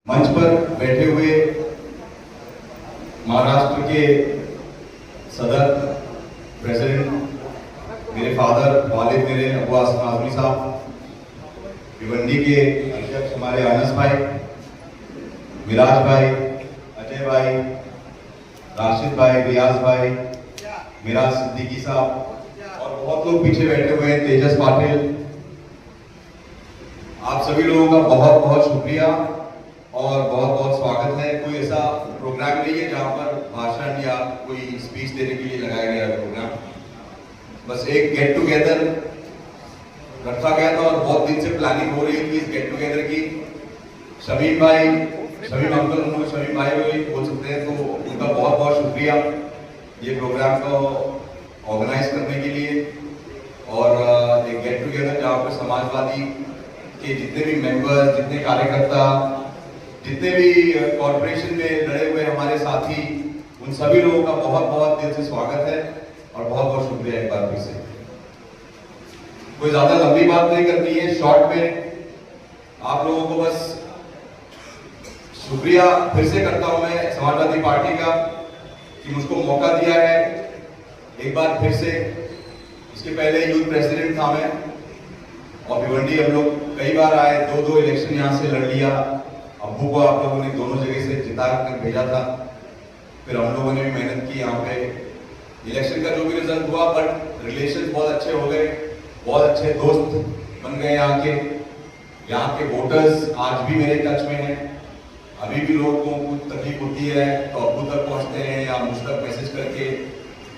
मंच पर बैठे हुए महाराष्ट्र के सदर प्रेसिडेंट मेरे फादर वालिद मेरे अबू आसिम आजमी साहब, भिवंडी के अध्यक्ष हमारे अनस भाई, मिराज भाई, अजय भाई, राशिद भाई, रियाज भाई, मिराज सिद्दीकी साहब और बहुत लोग पीछे बैठे हुए हैं, तेजस पाटिल, आप सभी लोगों का बहुत बहुत शुक्रिया और बहुत बहुत स्वागत है। कोई ऐसा प्रोग्राम नहीं है जहां पर भाषण या कोई स्पीच देने के लिए लगाया गया प्रोग्राम, बस एक गेट टुगेदर रखा गया था और बहुत दिन से प्लानिंग हो रही थी इस गेट टुगेदर की। शमीम भाई, शमीम अंकल, उनको शमीम भाई भी बोल सकते हैं, तो उनका बहुत बहुत शुक्रिया ये प्रोग्राम को ऑर्गेनाइज करने के लिए। और एक गेट टुगेदर जहाँ पर समाजवादी के जितने भी मेंबर्स, जितने कार्यकर्ता, जितने भी कॉर्पोरेशन में लड़े हुए हमारे साथी, उन सभी लोगों का बहुत बहुत दिल से स्वागत है और बहुत बहुत शुक्रिया एक बार फिर से। कोई ज्यादा लंबी बात नहीं करनी है, शॉर्ट में आप लोगों को बस शुक्रिया फिर से करता हूं मैं समाजवादी पार्टी का कि मुझको मौका दिया है एक बार फिर से। इसके पहले यूथ प्रेसिडेंट था मैं और भिवंडी हम लोग कई बार आए, दो इलेक्शन यहाँ से लड़ लिया। अब्बू को आप लोगों ने दोनों जगह से जिता कर भेजा था, फिर हम लोगों ने भी मेहनत की यहाँ पे। इलेक्शन का जो भी रिजल्ट हुआ, बट रिलेशन बहुत अच्छे हो गए, बहुत अच्छे दोस्त बन गए यहाँ के। यहाँ के वोटर्स आज भी मेरे टच में हैं। अभी भी लोगों को कुछ तकलीफ होती है तो अब्बू तक पहुँचते हैं या मुझ तक मैसेज करके,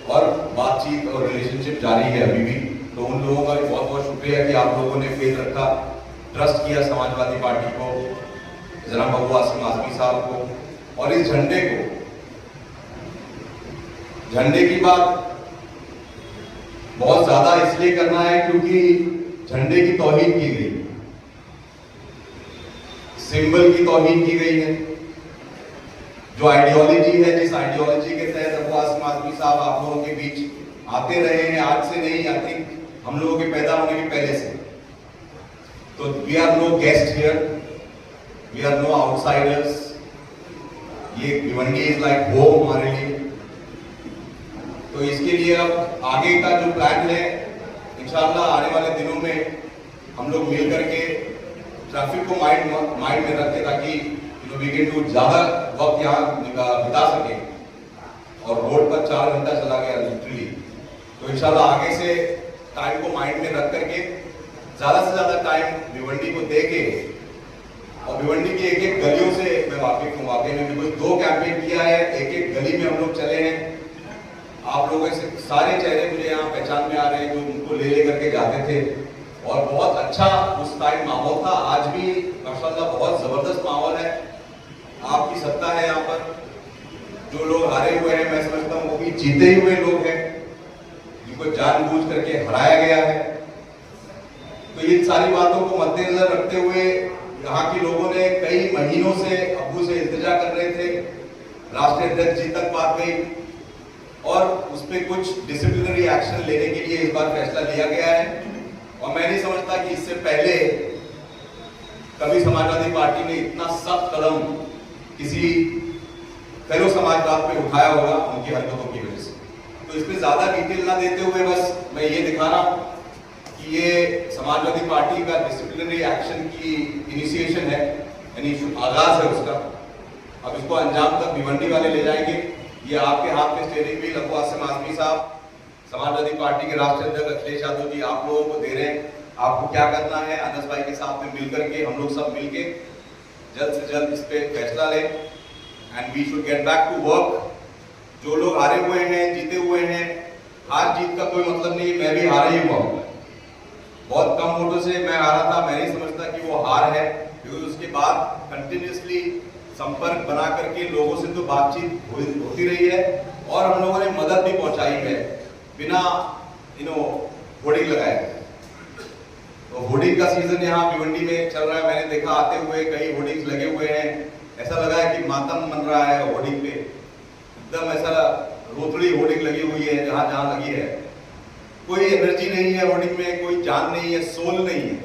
और बातचीत और रिलेशनशिप जारी है अभी भी। तो उन लोगों का भी बहुत बहुत शुक्रिया कि आप लोगों ने फेथ रखा, ट्रस्ट किया समाजवादी पार्टी को, जनाब अबू आसिम आजमी साहब को। और इस झंडे को, झंडे की बात बहुत ज्यादा इसलिए करना है क्योंकि झंडे की तौहीन की गई, सिंबल की तौहीन की गई है। जो आइडियोलॉजी है, जिस आइडियोलॉजी के तहत अबू आसिम आजमी साहब आप लोगों के बीच आते रहे हैं, आज से नहीं, आई थिंक हम लोगों के पैदा होने के पहले से। तो we are no guest here, we are no outsiders. ये भिवंडी इज लाइक होम हमारे लिए। तो इसके लिए अब आगे का जो प्लान है, इंशाल्लाह आने वाले दिनों में हम लोग मिल करके ट्रैफिक को माइंड में रखें ताकि वीकेंड को ज्यादा वक्त यहाँ बिता सके। और रोड पर 4 घंटा चला गया लिटरली, तो इंशाल्लाह आगे से टाइम को माइंड में रख करके ज्यादा से ज्यादा टाइम भिवंडी को दे के, और भिवंडी की एक एक गलियों से मैं वाकिफ हूँ। वाकई में भी 2 कैंपेन किया है, एक एक गली में हम लोग चले हैं। आप लोगों से सारे चेहरे मुझे यहाँ पहचान में आ रहे हैं जो उनको ले करके जाते थे, और बहुत अच्छा उस टाइम माहौल था। आज भी माशाल्लाह बहुत जबरदस्त माहौल है। आपकी सत्ता है यहाँ पर। जो लोग हारे हुए हैं, मैं समझता हूँ वो भी जीते हुए लोग हैं जिनको जानबूझ करके हराया गया है। तो इन सारी बातों को मद्देनजर रखते हुए यहाँ के लोगों ने कई महीनों से अब्बू से इंतजार कर रहे थे। राष्ट्रीय अध्यक्ष जी तक बात गई और उस पर कुछ डिसिप्लिनरी एक्शन लेने के लिए इस बार फैसला लिया गया है। और मैं नहीं समझता कि इससे पहले कभी समाजवादी पार्टी ने इतना सख्त कदम किसी फेरो समाजवाद पे उठाया होगा उनकी हरकतों की वजह से। तो इसमें ज्यादा डिटेल ना देते हुए बस मैं ये दिखा रहा हूं कि ये समाजवादी पार्टी का डिसिप्लिनरी एक्शन की इनिशिएशन है, यानी आगाज है उसका। अब इसको अंजाम तक भिवंडी वाले ले जाएंगे। ये आपके हाथ में स्टीयरिंग व्हील अबू आसिम आजमी साहब, समाजवादी पार्टी के राष्ट्रीय अध्यक्ष अखिलेश यादव जी आप लोगों को दे रहे हैं। आपको क्या करना है, अनस भाई के साथ में मिलकर के हम लोग सब मिलके जल्द से जल्द इस पे फैसला लें and we should get back to work. जो लोग हारे हुए हैं, जीते हुए हैं, हार जीत का कोई मतलब नहीं। मैं भी हारा ही हुआ हूं, बहुत कम वोटों से मैं हारा था। मैं नहीं समझता कि वो हार है, क्योंकि उसके बाद कंटिन्यूसली संपर्क बना करके लोगों से तो बातचीत होती रही है और हम लोगों ने मदद भी पहुंचाई है बिना होर्डिंग लगाए। तो होर्डिंग का सीजन यहाँ भिवंडी में चल रहा है। मैंने देखा आते हुए कई होर्डिंग्स लगे हुए हैं, ऐसा लगा है कि मातम मन रहा है होर्डिंग पे। एकदम ऐसा रोतड़ी होर्डिंग लगी हुई है, जहां जहां लगी है। कोई एनर्जी नहीं है होर्डिंग में, कोई जान नहीं है, सोल नहीं है,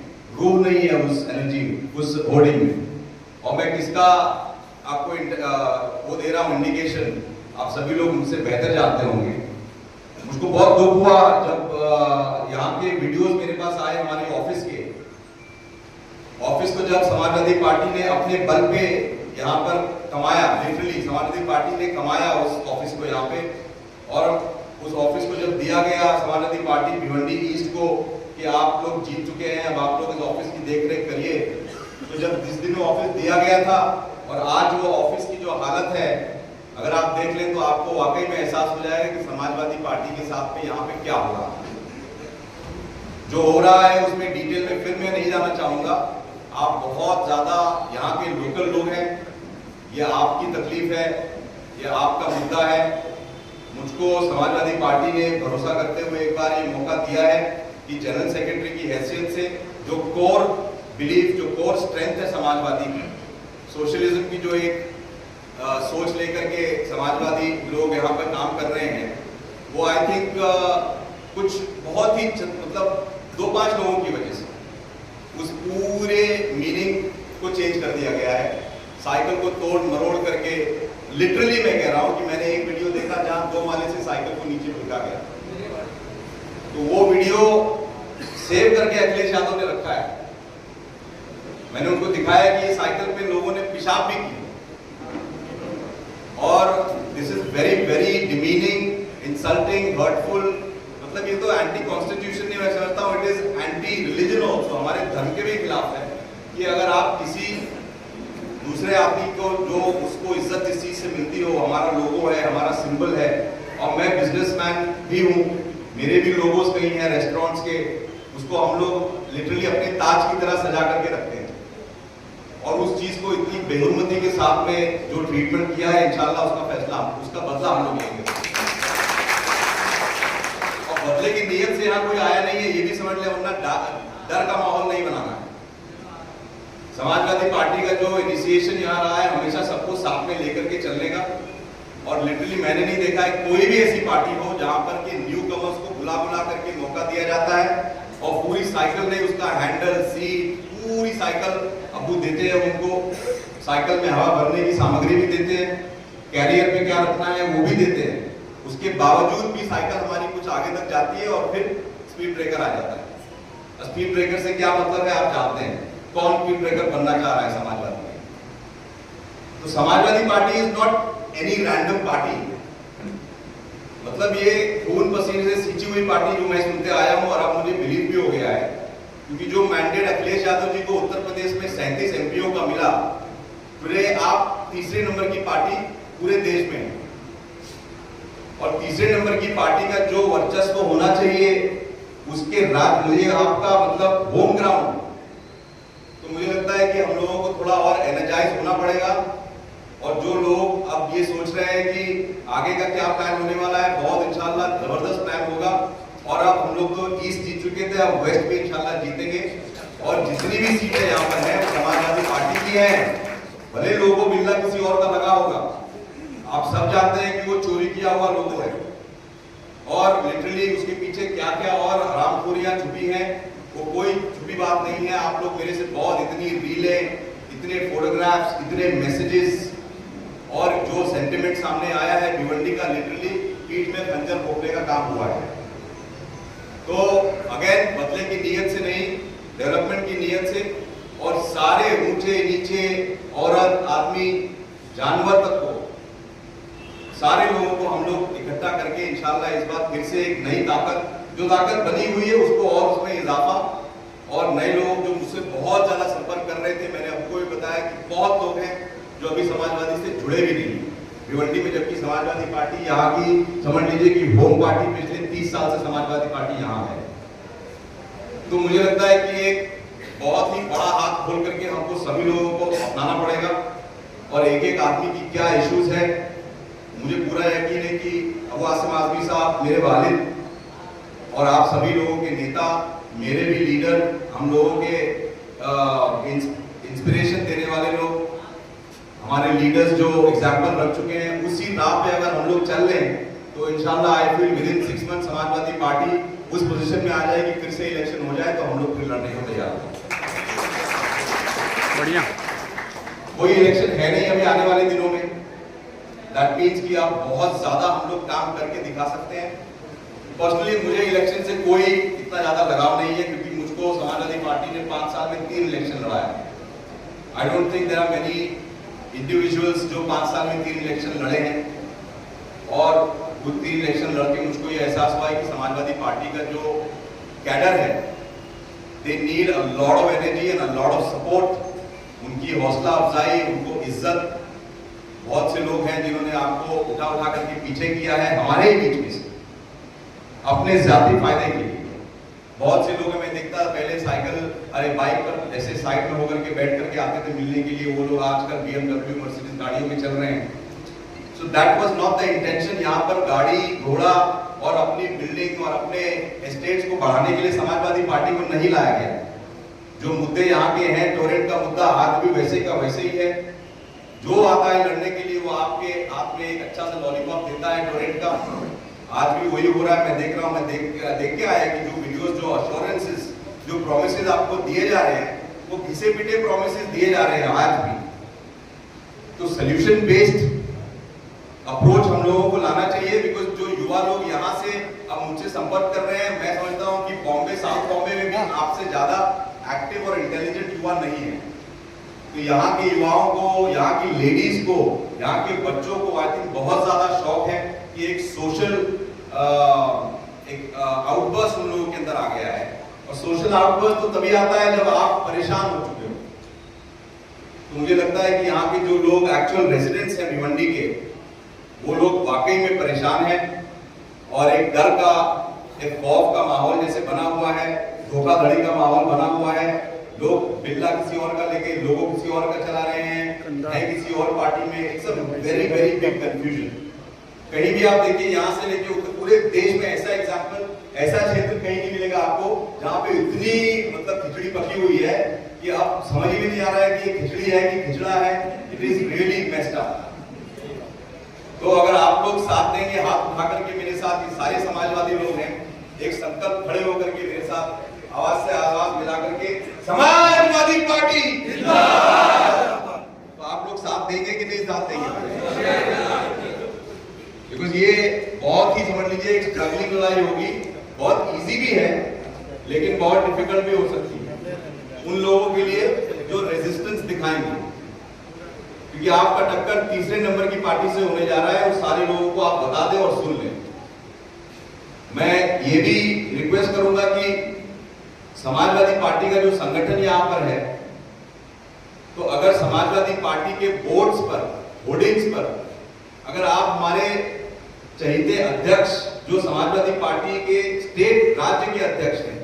रूह नहीं है उस एनर्जी, उस होर्डिंग में। और मैं किसका आपको वो दे रहा हूँ इंडिकेशन, आप सभी लोग मुझसे बेहतर जानते होंगे। मुझको बहुत दुख हुआ जब यहाँ के वीडियोस मेरे पास आए हमारे ऑफिस के। ऑफिस को जब समाजवादी पार्टी ने अपने बल पे यहाँ पर कमाया, लिटरली समाजवादी पार्टी ने कमाया उस ऑफिस को यहाँ पे, और उस ऑफिस को जब दिया गया समाजवादी पार्टी भिवंडी ईस्ट को कि आप लोग जीत चुके हैं, अब आप लोग इस ऑफिस की देख रेख करिए, तो जब जिस दिन ऑफिस दिया गया था और आज वो ऑफिस की जो हालत है, अगर आप देख लें तो आपको वाकई में एहसास हो जाएगा कि समाजवादी पार्टी के साथ में यहाँ पे क्या हो रहा है। जो हो रहा है उसमें डिटेल में फिर मैं नहीं जाना चाहूंगा। आप बहुत ज्यादा यहाँ के लोकल लोग हैं, ये आपकी तकलीफ है, ये आपका मुद्दा है। मुझको समाजवादी पार्टी ने भरोसा करते हुए एक बार ये मौका दिया है कि जनरल सेक्रेटरी की हैसियत से जो कोर बिलीफ, जो कोर स्ट्रेंथ है समाजवादी की, सोशलिज्म की जो एक सोच लेकर के समाजवादी लोग यहाँ पर काम कर रहे हैं, वो आई थिंक कुछ बहुत ही मतलब 2-5 लोगों की वजह से उस पूरे मीनिंग को चेंज कर दिया गया है। साइकिल को तोड़ मरोड़ करके, लिटरली मैं कह रहा हूं कि मैंने एक वीडियो देखा जहां 2 माले से साइकिल को नीचे फेंका गया, तो वो वीडियो सेव करके अखिलेश यादव ने रखा है। मैंने उनको दिखाया कि साइकिल पे लोगों ने पेशाब भी की, और this is very very demeaning, insulting, hurtful. मतलब ये तो एंटी कॉन्स्टिट्यूशन नहीं, मैं समझता हूँ it is anti religion also, हमारे धर्म के भी खिलाफ है कि अगर आप किसी दूसरे आदमी को जो उसको इज्जत इस चीज से मिलती हो, हमारा लोगो है, हमारा सिंबल है, और मैं बिजनेसमैन भी हूँ, मेरे भी लोगोस कहीं हैं रेस्टोरेंट्स के, उसको हम लोग लिटरली अपने ताज की तरह सजा करके रखते हैं, और उस चीज को इतनी बेहुरमती के साथ में जो ट्रीटमेंट किया है, इंशाल्लाह उसका फैसला, उसका बदला हम लोग लेंगे। और बदले की नीयत से यहाँ कोई आया नहीं है, ये भी समझ ले, वरना डर का माहौल नहीं बनाना है। समाजवादी पार्टी का जो इनिशिएशन यहाँ रहा है, हमेशा सबको साथ में लेकर के चलने का, और लिटरली मैंने नहीं देखा है कोई भी ऐसी पार्टी हो जहां पर कि न्यू कमर्स को बुला करके मौका दिया जाता है और पूरी साइकिल में उसका हैंडल, सीट, पूरी साइकिल अबू देते हैं उनको, साइकिल में हवा भरने की सामग्री भी देते हैं, कैरियर पे क्या रखना है वो भी देते हैं। उसके बावजूद भी साइकिल हमारी कुछ आगे तक जाती है और फिर स्पीड ब्रेकर आ जाता है। स्पीड ब्रेकर से क्या मतलब है आप जानते हैं, कौन स्पीड ब्रेकर बनना चाह रहा है समाजवादी में। तो Samajwadi party is not any random party, मतलब ये खून पसीने से सींची हुई पार्टी जो मैं सुनते आया हूं और अब मुझे बिलीव भी हो गया है, क्योंकि जो मैंडेट अखिलेश यादव जी को उत्तर प्रदेश में 37 एमपीओ का मिला, टुडे आप तीसरे नंबर की पार्टी पूरे देश में है, और तीसरे नंबर की पार्टी का जो वर्चस्व होना चाहिए उसके रात मुझे आपका मतलब होम ग्राउंड, तो मुझे लगता है कि हम लोगों को थोड़ा और एनर्जाइज होना पड़ेगा। और जो लोग अब ये सोच रहे हैं कि आगे का क्या प्लान होने वाला है, बहुत इंशाल्लाह जबरदस्त प्लान होगा, और अब हम लोग तो ईस्ट जीत चुके थे, अब वेस्ट भी इंशाल्लाह जीतेंगे, और जितनी भी सीटें यहाँ पर हैं समाजवादी पार्टी की हैं, भले लोगो बिल्ला किसी और का लगा होगा, आप सब जानते हैं कि वो चोरी किया हुआ लोगो है, और लिटरली उसके पीछे क्या क्या और हरामखोरियां छुपी हैं वो कोई छुपी बात नहीं है। आप लोग मेरे से बहुत इतनी रीलें, इतने फोटोग्राफ्स, इतने मैसेजेस और जो सेंटिमेंट सामने आया है भिवंडी का, लिटरली पीठ में खंजर भोंकने का काम हुआ है। तो अगेन बदले की नीयत से नहीं, डेवलपमेंट की नीयत से, और सारे ऊंचे नीचे औरत आदमी जानवर तक को, सारे लोगों को हम लोग इकट्ठा करके इंशाल्लाह इस बार फिर से एक नई ताकत, जो ताकत बनी हुई है उसको और उसमें इजाफा, और नए लोग जो मुझसे बहुत ज्यादा संपर्क कर रहे थे, मैंने आपको भी बताया कि बहुत लोग हैं जो अभी समाजवादी से जुड़े भी नहीं भिवंडी में, जबकि समाजवादी पार्टी यहाँ की समझ लीजिए कि होम पार्टी, पिछले 30 साल से समाजवादी पार्टी यहाँ है। तो मुझे लगता है कि एक बहुत ही बड़ा हाथ खोल करके हमको सभी लोगों को अपनाना पड़ेगा, और एक एक आदमी की क्या इश्यूज है। मुझे पूरा यकीन है कि अबू आसिम आजमी साहब मेरे वालिद और आप सभी लोगों के नेता, मेरे भी लीडर, हम लोगों के इंस्पिरेशन देने वाले लोग, हमारे लीडर्स जो एग्जाम्पल रख चुके हैं, उसी राह पे अगर हम लोग चल रहे हैं तो इंशाल्लाह I feel with in 6 month Samajwadi party उस पोजीशन में आ जाएगी, फिर से इलेक्शन हो जाए तो हम लोग फिर लड़ने को तैयार हैं। बढ़िया। कोई इलेक्शन है नहीं अभी आने वाले दिनों में। दैट मीन्स कि आप बहुत ज्यादा हम लोग काम करके दिखा सकते हैं। पर्सनली मुझे इलेक्शन से कोई इतना ज्यादा लगाव नहीं है, क्योंकि मुझको समाजवादी पार्टी ने 5 साल में 3 इलेक्शन लड़ाया। I don't think there are many individuals जो 5 साल में 3 इलेक्शन लड़े हैं। और वो 3 इलेक्शन लड़के मुझको ये एहसास हुआ है कि समाजवादी पार्टी का जो कैडर है, they need a lot of energy and a lot of support. उनकी हौसला अफजाई, उनको इज्जत। बहुत से लोग हैं जिन्होंने आपको उठा उठा करके पीछे किया है हमारे ही बीच में से, अपने जाती फायदे के लिए। बहुत से लोग मैं देखता पहले बाइक पर ऐसे साइड में होकर के बैठ करके आते थे मिलने के लिए, वो लोग आजकल BMW मर्सिडीज गाड़ियों में चल रहे हैं। So that was not the intention. यहाँ पर गाड़ी घोड़ा और अपनी बिल्डिंग और अपने एस्टेट्स को बढ़ाने के लिए समाजवादी पार्टी को नहीं लाया गया। जो मुद्दे यहाँ के हैं, टोरेंट का मुद्दा आज भी वैसे का वैसे ही है। जो आता है लड़ने के लिए वो आपके हाथ में एक अच्छा सा लॉलीपॉप देता है टोरेंट का। आज भी वही हो रहा है। मैं देख रहा हूँ, मैं देख के आया कि जो वीडियोस, जो अश्योरेंसेस, जो प्रोमिसेस आपको दिए जा रहे हैं, वो घिसे पिटे प्रोमिसेस दिए जा रहे हैं आज भी। तो सोल्यूशन बेस्ड अप्रोच हम लोगों को लाना चाहिए, बिकॉज जो युवा लोग यहाँ से अब मुझसे संपर्क कर रहे हैं, मैं समझता हूँ कि बॉम्बे, साउथ बॉम्बे में भी आपसे ज्यादा एक्टिव और इंटेलिजेंट युवा नहीं है। तो यहाँ के युवाओं को, यहाँ की लेडीज को, यहाँ के बच्चों को आई थिंक बहुत ज्यादा शौक है कि एक सोशल आउटबर्स्ट उन लोगों के अंदर आ गया है। और सोशल आउटबर्स्ट तो तभी आता है जब आप परेशान हो चुके हो। तो मुझे लगता है कि यहाँ के जो लोग एक्चुअल रेजिडेंट्स हैं भिवंडी के, वो लोग वाकई में परेशान हैं और एक डर का, एक खौफ का माहौल जैसे बना हुआ है, धोखाधड़ी का माहौल बना हुआ है। लोग बिल्ला किसी और का लेके लोगो किसी और का चला रहे हैं, किसी और पार्टी में। It's a very very big confusion. कहीं भी आप देखिए, यहाँ से लेके पूरे देश में ऐसा एग्जाम्पल, ऐसा क्षेत्र कहीं नहीं मिलेगा आपको जहाँ पे इतनी मतलब खिचड़ी पकी हुई है कि आप समझ ही नहीं आ रहा है कि ये खिचड़ी है कि खिचड़ा है। It is really messed up. तो अगर आप लोग साथ देंगे, हाथ उठा करके मेरे साथ, ये सारे समाजवादी लोग हैं, एक संकल्प खड़े होकर के मेरे साथ आवाज से आवाज मिला करके समाजवादी पार्टी जिंदाबाद, तो आप लोग साथ देंगे कि नहीं साथ देंगे? बिकॉज ये बहुत ही, समझ लीजिए, एक स्ट्रगलिंग लड़ाई होगी। बहुत इजी भी है लेकिन बहुत डिफिकल्ट भी हो सकती है उन लोगों के लिए जो रेजिस्टेंस दिखाएंगे, क्योंकि आपका टक्कर तीसरे नंबर की पार्टी से होने जा रहा है। और सारे लोगों को आप बता दें और सुन लें। मैं ये भी रिक्वेस्ट करूंगा कि समाजवादी पार्टी का जो संगठन यहां पर है, तो अगर समाजवादी पार्टी के बोर्ड्स पर, होर्डिंग्स पर अगर आप हमारे चहेते अध्यक्ष, जो समाजवादी पार्टी के स्टेट राज्य के अध्यक्ष हैं,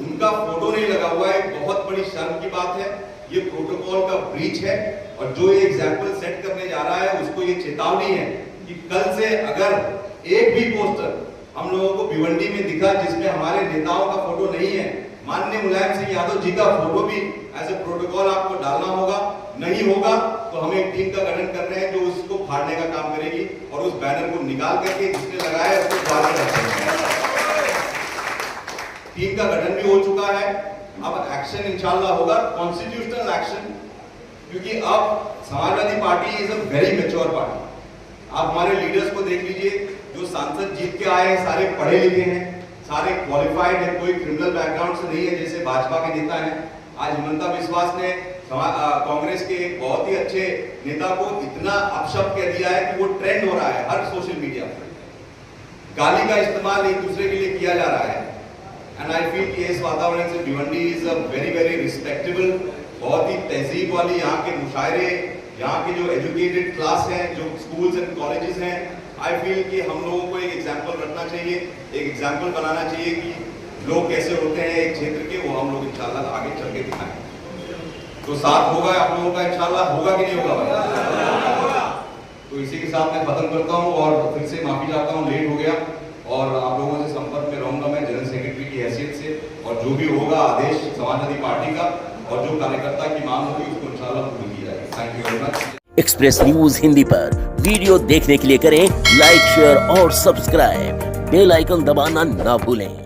उनका फोटो नहीं लगा हुआ है, बहुत बड़ी शर्म की बात है। ये प्रोटोकॉल का ब्रीच है। और जो ये एग्जाम्पल सेट करने जा रहा है, उसको ये चेतावनी है कि कल से अगर एक भी पोस्टर हम लोगों को भिवंडी में दिखा जिसमें हमारे नेताओं का फोटो नहीं है, माननीय मुलायम सिंह यादव जी का फोटो भी एज ए प्रोटोकॉल आपको डालना होगा। नहीं होगा तो हम एक टीम का गठन कर रहे हैं जो उसको फाड़ने का काम करेगी और उस बैनर को निकाल करके जिसने लगाया उसको फाड़ के रखेंगे। टीम का गठन भी हो चुका है। अब एक्शन इंशाल्लाह होगा, कॉन्स्टिट्यूशनल एक्शन, क्योंकि अब Samajwadi party is a very mature party. आप हमारे लीडर्स को देख लीजिए, जो सांसद जीत के आए हैं सारे पढ़े लिखे हैं, सारे क्वालिफाइड हैं, कोई क्रिमिनल बैकग्राउंड से नहीं है जैसे भाजपा के नेता हैं। आज हिमंता विश्वास ने कांग्रेस के एक बहुत ही अच्छे नेता को इतना अपशब्द कह दिया है कि वो ट्रेंड हो रहा है हर सोशल मीडिया पर। गाली का इस्तेमाल एक दूसरे के लिए किया जा रहा है। एंड आई फील कि इस वातावरण से Bhiwandi is a very very respectable, बहुत ही तहजीब वाली यहाँ के मुशायरे, यहाँ के जो एजुकेटेड क्लास हैं, जो स्कूल्स एंड कॉलेजेस हैं, आई फील कि हम लोगों को एक एग्जाम्पल रखना चाहिए, एक एग्जाम्पल बनाना चाहिए कि लोग कैसे होते हैं एक क्षेत्र के, वो हम लोग इंशाल्लाह आगे चल के दिखाएं। तो साथ होगा आप लोगों का इंशाल्लाह, होगा कि नहीं होगा भाई? तो इसी के साथ मैं खत्म करता हूँ और फिर से माफी चाहता हूँ, लेट हो गया। और आप लोगों से संपर्क में रहूंगा मैं जनरल सेक्रेटरी की हैसियत से, और जो भी होगा आदेश समाजवादी पार्टी का और जो कार्यकर्ता की मांग होगी उसको इंशाल्लाह पूरी की जाएगी। Thank you very much. Express news Hindi पर वीडियो देखने के लिए करें लाइक, शेयर और सब्सक्राइब। बेल आइकन दबाना ना भूलें।